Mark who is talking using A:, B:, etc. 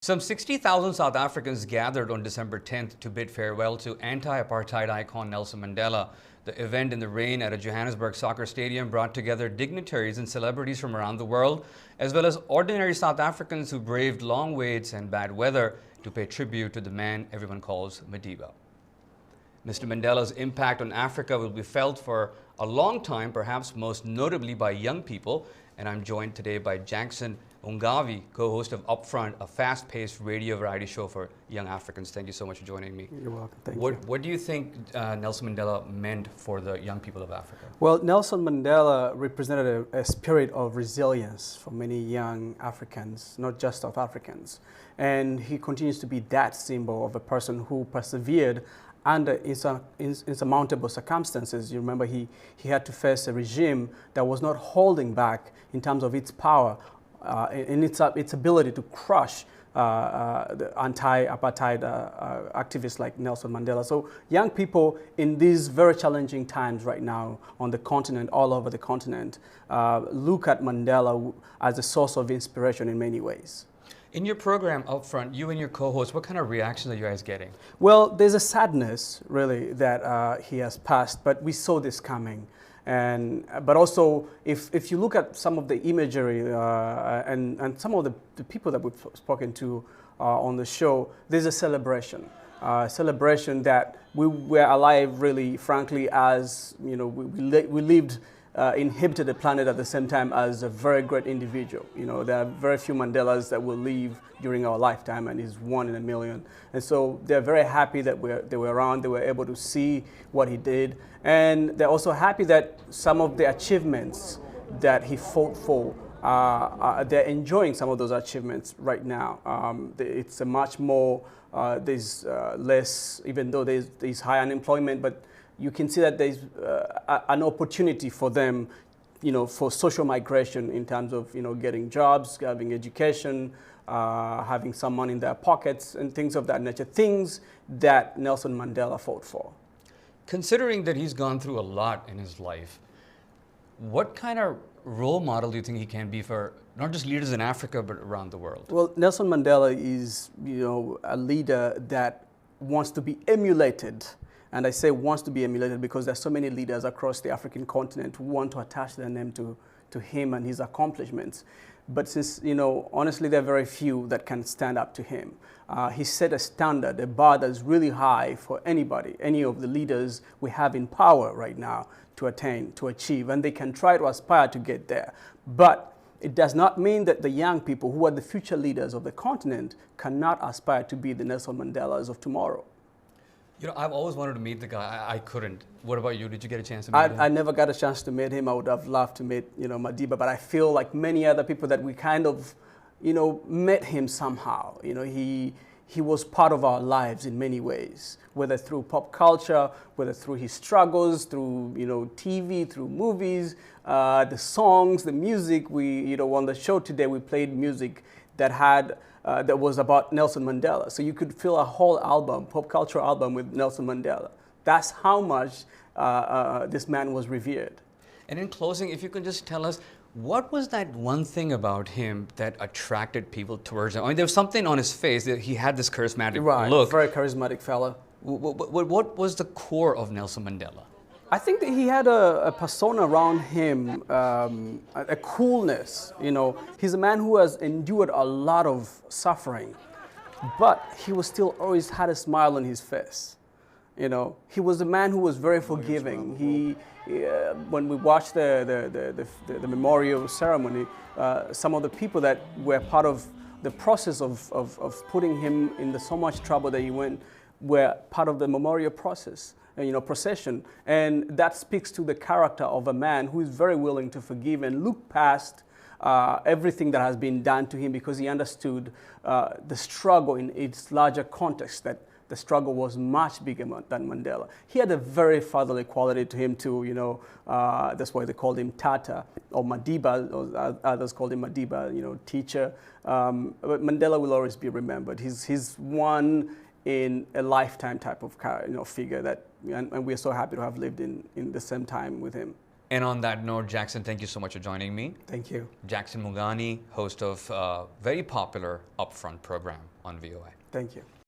A: Some 60,000 South Africans gathered on December 10th to bid farewell to anti-apartheid icon Nelson Mandela. The event in the rain at a Johannesburg soccer stadium brought together dignitaries and celebrities from around the world, as well as ordinary South Africans who braved long waits and bad weather to pay tribute to the man everyone calls Madiba. Mr. Mandela's impact on Africa will be felt for a long time, perhaps most notably by young people. And I'm joined today by Jackson Ungavi, co-host of Upfront, a fast-paced radio variety show for young Africans. Thank you so much for joining me.
B: You're welcome. Thank you.
A: What do you think Nelson Mandela meant for the young people of Africa?
B: Well, Nelson Mandela represented a spirit of resilience for many young Africans, not just South Africans. And he continues to be that symbol of a person who persevered under insurmountable circumstances. You remember he had to face a regime that was not holding back in terms of its power and its ability to crush the anti-apartheid activists like Nelson Mandela. So young people in these very challenging times right now on the continent, all over the continent, look at Mandela as a source of inspiration in many ways.
A: In your program Upfront, you and your co-host, what kind of reactions are you guys getting?
B: Well, there's a sadness, really, that he has passed, but we saw this coming. But also, if you look at some of the imagery and some of the people that we've spoken to on the show, there's a celebration. Celebration that we were alive, really, frankly, as you know, we lived, inhabited the planet at the same time as a very great individual. You know, there are very few Mandelas that will live during our lifetime, and he's one in a million. And so they're very happy that they were around, they were able to see what he did. And they're also happy that some of the achievements that he fought for, they're enjoying some of those achievements right now. It's a much more, there's less, even though there's high unemployment, but you can see that there's an opportunity for them, you know, for social migration in terms of, you know, getting jobs, having education, having some money in their pockets and things of that nature, things that Nelson Mandela fought for.
A: Considering that he's gone through a lot in his life, what kind of role model do you think he can be for not just leaders in Africa, but around the world?
B: Well, Nelson Mandela is, you know, a leader that wants to be emulated. And I say wants to be emulated because there's so many leaders across the African continent who want to attach their name to him and his accomplishments. But since, you know, honestly, there are very few that can stand up to him. He set a standard, a bar that's really high for anybody, any of the leaders we have in power right now to attain, to achieve, and they can try to aspire to get there. But it does not mean that the young people who are the future leaders of the continent cannot aspire to be the Nelson Mandelas of tomorrow.
A: You know, I've always wanted to meet the guy. I couldn't. What about you? Did you get a chance to meet him?
B: I never got a chance to meet him. I would have loved to meet, you know, Madiba, but I feel like many other people that we kind of, you know, met him somehow. You know, he was part of our lives in many ways, whether through pop culture, whether through his struggles, through, you know, TV, through movies, the songs, the music. We, you know, on the show today, we played music that had that was about Nelson Mandela. So you could fill a whole album, pop culture album, with Nelson Mandela. That's how much this man was revered.
A: And in closing, if you can just tell us, what was that one thing about him that attracted people towards him? I mean, there was something on his face that he had this charismatic look.
B: Very charismatic fella.
A: What was the core of Nelson Mandela?
B: I think that he had a persona around him, a coolness. You know, he's a man who has endured a lot of suffering, but he was still always had a smile on his face. You know, he was a man who was very forgiving. When we watched the memorial ceremony, some of the people that were part of the process of putting him in so much trouble that he went were part of the memorial process. You know, procession, and that speaks to the character of a man who is very willing to forgive and look past everything that has been done to him, because he understood the struggle in its larger context, that the struggle was much bigger than Mandela. He had a very fatherly quality to him too, you know, that's why they called him Tata, or Madiba, or others called him Madiba, you know, teacher. But Mandela will always be remembered. He's one in a lifetime type of figure that, and we're so happy to have lived in the same time with him.
A: And on that note, Jackson, thank you so much for joining me.
B: Thank you.
A: Jackson Mugani, host of a very popular Upfront program on VOA.
B: Thank you.